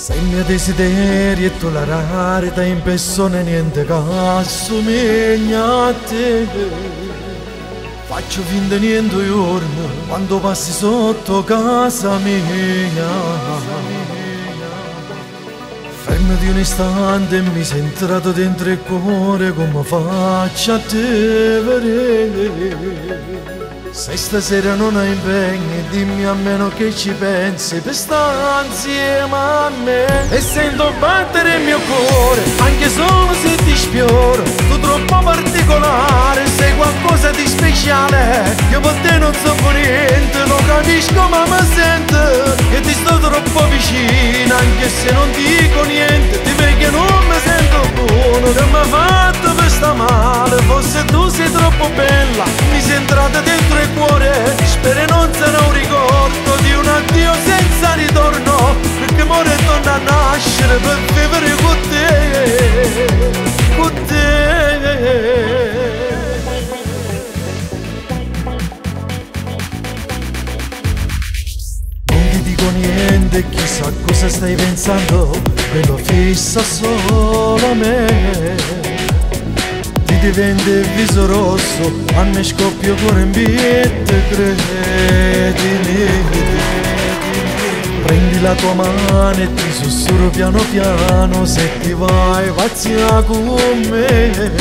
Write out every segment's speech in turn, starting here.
Sei il mio desiderio e tu la rarità in persona niente che assomiglia a te. Faccio finta niente giorno quando passi sotto casa mia. Fermati un istante e mi sei entrato dentro il cuore come faccio a te vedere. Se stasera non hai impegni, dimmi a meno che ci pensi per stare insieme a me. E sento battere il mio cuore, anche solo se ti sfioro. Tu troppo particolare, sei qualcosa di speciale. Io per te non so niente, non capisco ma mi sento. E ti sto troppo vicino, anche se non dico niente. Ti vedi che non mi sento buono, che mi ha fatto per sta male. Forse tu sei troppo bella, mi sei entrata dentro il cuore. Spero non sarà un ricordo di un addio senza ritorno, perché muore e torna a nascere per vivere con te, con te. Non ti dico niente, chissà cosa stai pensando, quello fissa solo a me. Diventa il viso rosso, a me scoppio cuore in biette, credimi. Prendi la tua mano e ti sussurro piano piano, se ti vai pazzia con me.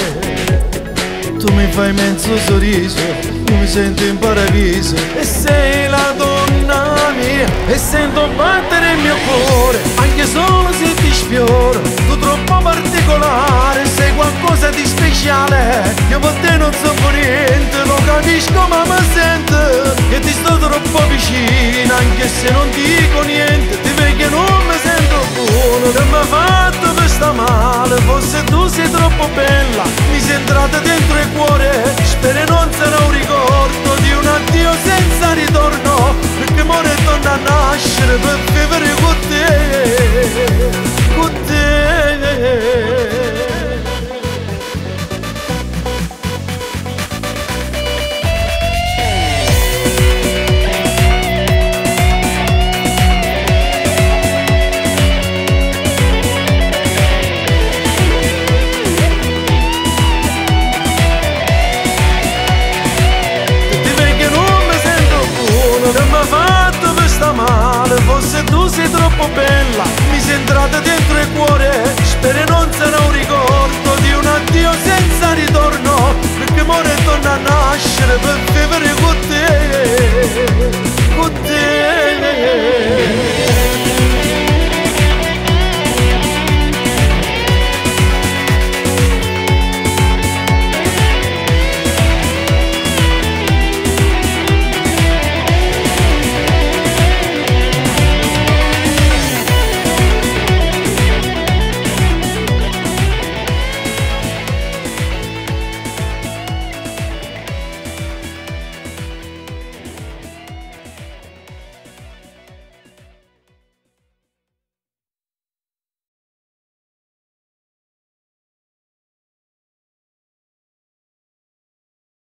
Tu mi fai mezzo sorriso, io mi sento in paradiso e sei la donna mia. E sento battere il mio cuore, anche solo se ti sfioro. Tu troppo particolare, sei qualcosa di speciale. Io per te non so niente, non capisco ma mi sento. E ti sto troppo vicino, anche se non dico niente. Ti vedi che non mi sento buono, che mi ha fatto per sta male. Forse tu sei troppo bella, mi sei entrata dentro il cuore. Spero non sarà un ricordo di un addio senza ritorno, perché muore e torna a nascere per vivere con te, con te. Forse tu sei troppo bella, mi sei entrata